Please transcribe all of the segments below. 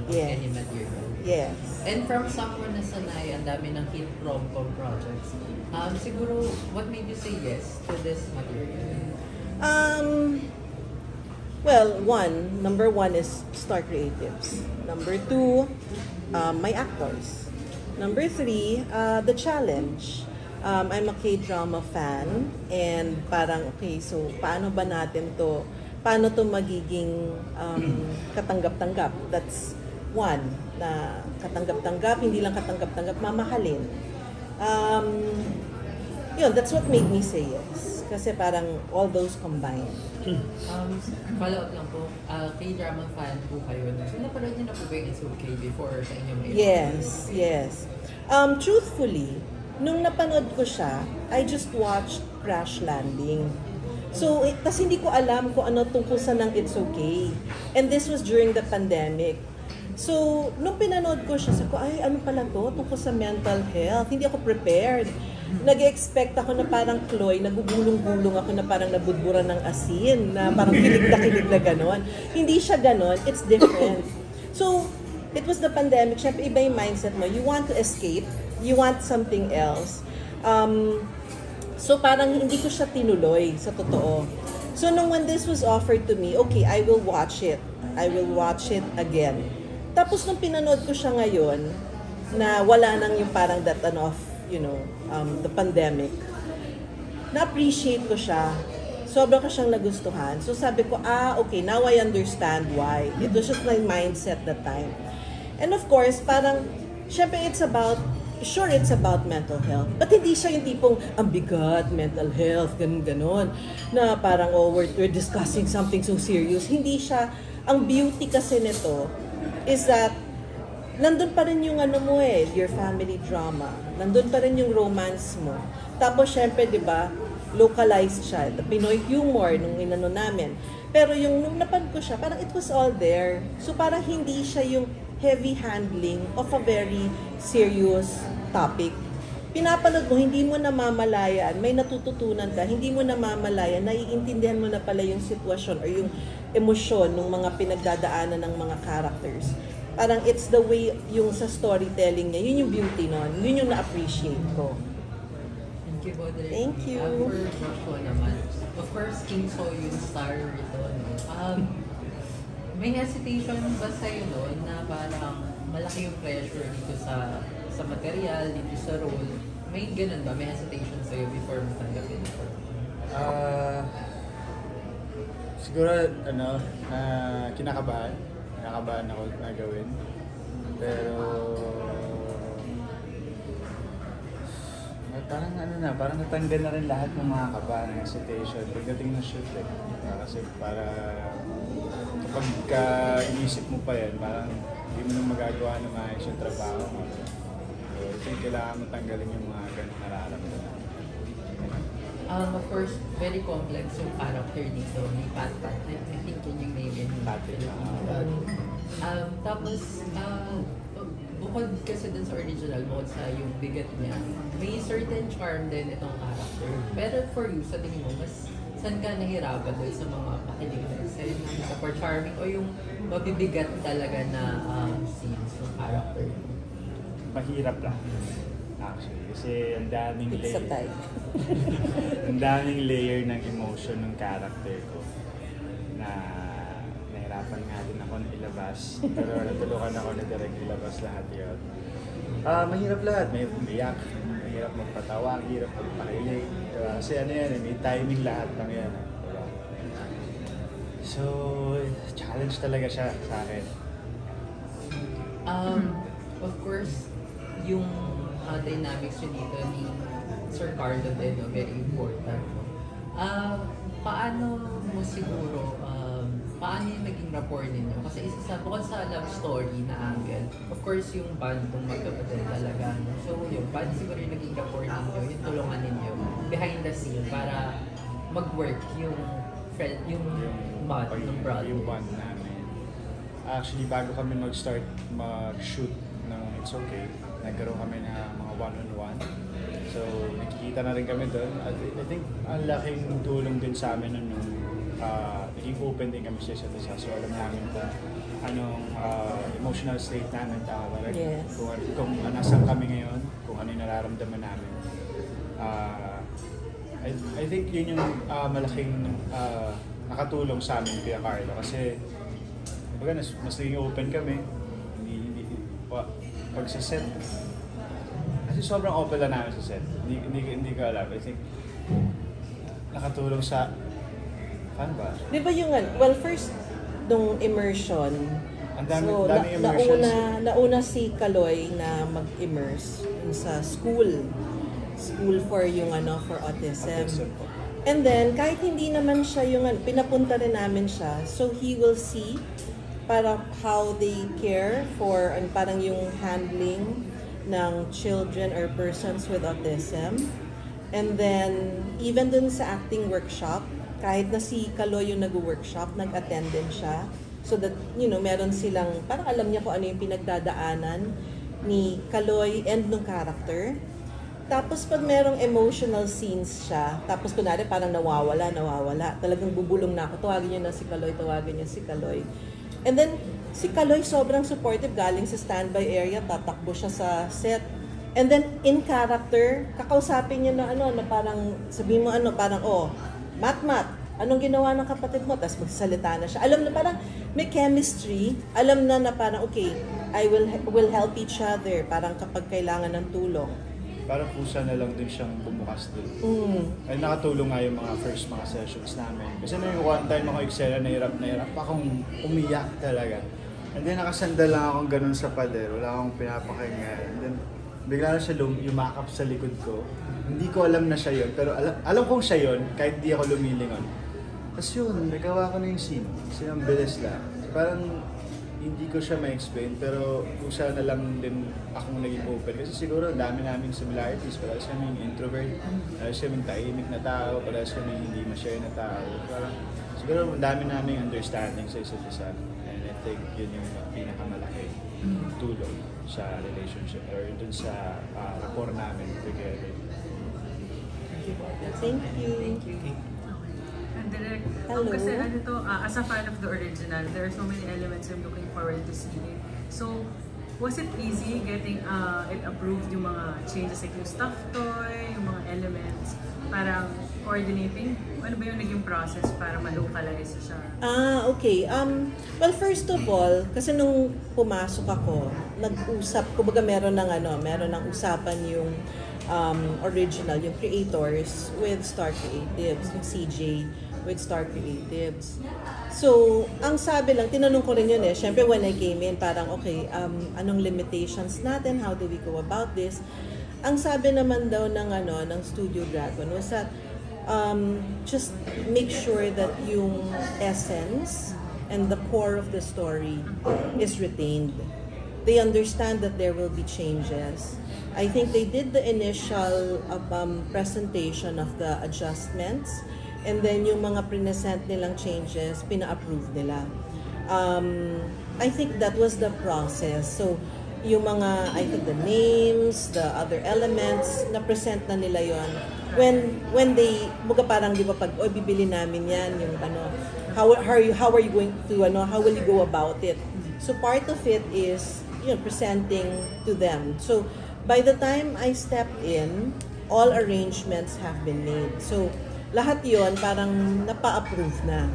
of any material. Yes. And from someone na sanay, ang dami ng hit rom-com projects, siguro, what made you say yes to this material? Well, number one is Star Creatives. Number two, my actors. Number three, the challenge. I'm a K-drama fan and parang, okay, so paano ba natin to, paano to magiging katanggap-tanggap? That's one, na katanggap-tanggap, hindi lang katanggap-tanggap, mamahalin. Yun, that's what made me say yes. Kasi parang all those combined. Follow up lang po, K-drama fan po kayo. So, napanood niyo na po ba yung It's Okay before sa inyong movie? Yes. Truthfully, nung napanood ko siya, I just watched Crash Landing. So, tas hindi ko alam kung ano tungkol sa ng It's Okay. And this was during the pandemic. So, nung pinanood ko siya, sabi ko, ay, ano pala to? Tungkol sa mental health. Hindi ako prepared. Nag-expect ako na parang Chloe, nagugulong-gulong ako na parang nabudburan ng asin, na parang kilig na gano'n. Hindi siya gano'n. It's different. So, it was the pandemic. Siyempre, iba yung mindset mo. You want to escape. You want something else. So parang hindi ko siya tinuloy sa totoo. So when this was offered to me, okay, I will watch it. I will watch it again. Tapos nung pinanood ko siya ngayon, na wala nang yung parang that of, the pandemic, na-appreciate ko siya. Sobra ko siyang nagustuhan. So sabi ko, okay, now I understand why. It was just my mindset that time. And of course, parang, syempre it's about mental health. But hindi siya yung tipong, ang bigat, mental health, ganun, na parang, we're discussing something so serious. Hindi siya, ang beauty kasi nito is that, nandun pa rin yung your family drama. Nandun pa rin yung romance mo. Tapos, syempre, di ba, localized siya. The Pinoy humor nung inano namin. Pero nung napan ko siya, parang it was all there. So, parang hindi siya yung heavy handling of a very serious topic. Pinapanood mo, hindi mo namamalayan, may natututunan ka, hindi mo namamalayan, naiintindihan mo na pala yung sitwasyon or yung emosyon ng mga pinagdadaanan ng mga characters. Parang it's the way yung sa storytelling niya, yun yung beauty nun, yun yung na-appreciate ko. Thank you, Baudrey. Thank you. For Joshua naman, of course, King So yung star rito. May hesitation ba sa'yo noon na parang malaki yung pressure dito sa material, dito sa role? May ganun ba? May hesitation sa'yo before mo tanggapin ito? Siguro, kinakabahan. Kinakabahan ako na gawin. Pero, parang parang natanggal na rin lahat ng mga kaba, ng hesitation pagdating ng shoot kasi para kapag inisip mo pa yan, parang hindi mo na magagawa na maayos yung trabaho mo. So, I think kailangan mo tanggalin yung mga ganang nararamdaman. Of course, very complex yung character dito ni Pat. I think yun yung name in tapos, bukod kasi dun sa original, bukod sa yung bigat niya, may certain charm din itong character. Pero for you, sa tingin mo, mas saan ka nahirapan dun sa mga pakinig na eksena, sa for charming o yung mabibigat talaga na scenes ng character? Mahirap lang. Actually, kasi ang daming It's a layer. type. Ang daming layer ng emotion ng character ko na nahirapan nga din ako na ilabas. Pero natulungan ako na direct ilabas lahat yun. Mahirap lahat. Mahirap umiyak, mahirap magpatawa, mahirap magpakilig. Diba? Kasi may timing lahat ng yan. Diba? So, challenge talaga siya sa akin. Of course, yung dynamics yun dito ni Sir Carlo din, very important. Paano mo siguro, paano yung naging rapport ninyo? Kasi isa sa, bukod sa love story na angle, of course yung band itong magkapatid talaga. So yung band siguro yung naging rapport ninyo, yung tulungan ninyo behind the scene para mag-work yung band ng brother. Yung band namin. Actually, bago kami mag-start mag-shoot ng It's Okay, nagkaroon kami ng mga one-on-one. So, nakikita na rin kami doon. At I think ang laking tulong din sa amin nung naging open din kami sa isa't isa. So, alam namin kung anong emotional state namin, tama ba? Yes. Kung nasan kami ngayon, kung ano yung nararamdaman namin. I think yun yung malaking nakatulong sa amin, Kuya Carlo. Kasi, mas naging open kami. Pag sa set, kasi sobrang open lang namin sa set. Hindi ko alam. I think, nakatulong sa, paano ba? Di ba yung, well, first, nung immersion, Ang dami, so, daming immersions. nauna si Kaloy na mag-immerse sa school for yung for autism. Autism po. And then, kahit hindi naman siya yung, pinapunta rin namin siya, so he will see parang how they care for, parang yung handling ng children or persons with autism. And then, even dun sa acting workshop, kahit na si Kaloy yung nag-workshop, nag-attend din siya. So that, meron silang, parang alam niya kung ano yung pinagdadaanan ni Kaloy and nung character. Tapos pag merong emotional scenes siya, tapos kunwari parang nawawala, talagang bubulong na ako, tawagin niyo si Kaloy. And then, si Kaloy sobrang supportive, galing sa standby area, tatakbo siya sa set. And then, in character, kakausapin niya na na parang, sabihin mo parang, Mat, anong ginawa ng kapatid mo? Tapos magsasalita na siya. Alam na parang may chemistry, alam na parang, okay, will help each other, parang kapag kailangan ng tulong. Parang pusa na lang din siyang bumukas din. Ay nakatulong nga yung mga first mga sessions namin. Kasi yung one time ako eksena, nahirap akong umiyak talaga. And then nakasandal lang akong ganun sa pader, wala akong pinapakinggan. And then bigla na siya yumakap sa likod ko. Hindi ko alam na siya yun, pero alam kong siya yun kahit di ako lumilingon. Tapos yun, nagawa ko na yung scene. Kasi ang bilis lang. Parang hindi ko siya ma-explain, pero kusa na lang din akong naging open. Kasi siguro ang dami naming similarities. Parehas kaming introvert, parehas kaming tahimik na tao, parehas kaming hindi ma-share na tao. Parang siguro ang dami naming understanding sa isa't isa. And I think yun yung pinakamalaking tulong sa relationship or dun sa rapport namin together. Thank you. And direct, Hello. kasi as a fan of the original, there are so many elements I'm looking forward to seeing. So, was it easy getting it approved, yung mga changes like yung stuffed toy, yung mga elements, parang coordinating? Ano ba yung naging process para ma-localize siya? Okay. Well, first of all, kasi nung pumasok ako, nag-usap, kumbaga meron ng usapan yung original, yung creators with Star Creatives, yung CJ with Star Creatives. So, ang sabi lang, tinanong ko rin yun syempre when I came in, parang okay, anong limitations natin, how do we go about this? Ang sabi naman daw ng Studio Dragon was that just make sure that yung essence and the core of the story is retained. They understand that there will be changes. I think they did the initial presentation of the adjustments, and then yung mga present nilang changes, pina-approve nila. I think that was the process. So, yung mga, I think the names, the other elements, na-present na nila yon. When they, muga parang di ba pag, bibili namin yan, yung how are you going to, how will you go about it? So, part of it is, presenting to them. So, by the time I stepped in, all arrangements have been made. So, lahat yon parang napa-approve na.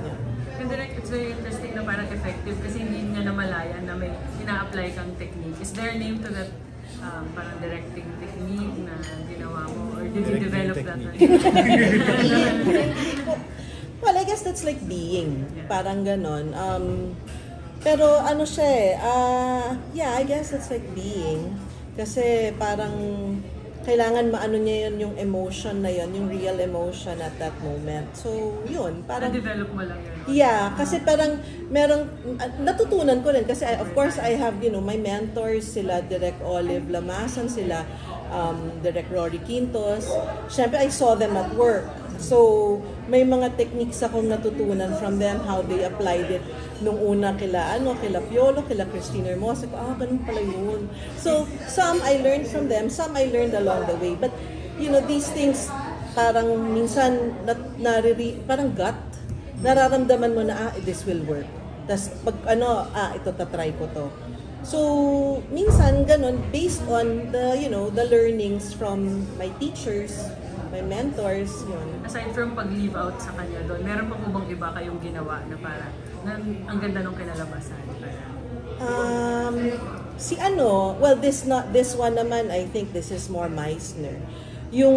Yeah. And direct, it's very interesting na parang effective kasi hindi niya namalayan na may ina-apply kang technique. Is there a name to that parang directing technique na ginawa mo? Or did you develop that? Well, I guess that's like being. Parang ganon. Pero siya yeah, I guess it's like being. Kasi parang kailangan maano niya yung emotion na yun, yung real emotion at that moment. So, yun, parang Na-develop mo lang yun. yeah, kasi parang merong natutunan ko rin kasi of course I have, my mentors, sila Direk Olive Lamasan, sila Direk Rory Quintos. Syempre I saw them at work. So, may mga techniques akong natutunan from them, how they applied it nung una kila Piolo, kila Christina Hermosa, ganun pala yun. So, some I learned from them, some I learned along the way. But, these things, parang minsan, parang gut, nararamdaman mo na, this will work. Tapos, pag ito, tatry ko to. So, minsan, ganun, based on the learnings from my teachers, my mentors, yun. Aside from pag-leave out sa kanya doon, meron pa po bang iba kayong ginawa na ang ganda nung kinalabasan? Well, this one naman, I think this is more Meisner. Yung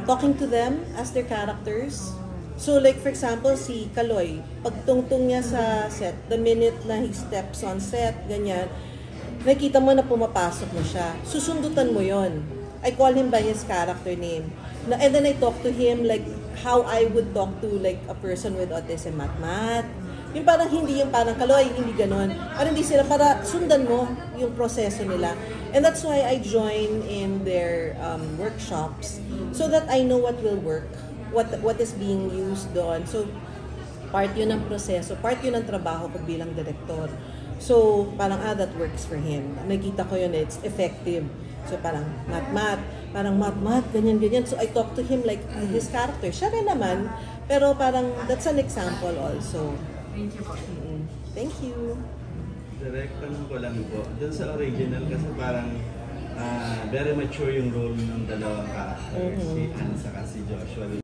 talking to them as their characters. So like for example, si Kaloy, pagtungtong niya sa set, the minute na he steps on set, ganyan, nakita mo na pumapasok na siya. Susundutan mo yon. I call him by his character name. And then I talk to him like how I would talk to like a person with autism, Mat. Yung parang hindi yung parang Kaloy, hindi ganon. Parang hindi sila, para sundan mo yung proseso nila. And that's why I join in their workshops so that I know what will work, what is being used doon. So, part yun ng proseso, part yun ng trabaho ko bilang director. So, parang that works for him. Nakita ko yun, it's effective. So, parang mat, ganyan. So, I talk to him like his character. Siya rin naman, pero parang that's an example also. Thank you po. Thank you. Direktan ko lang po. Doon sa original kasi parang very mature yung role ng dalawang characters, si Anne saka si Joshua.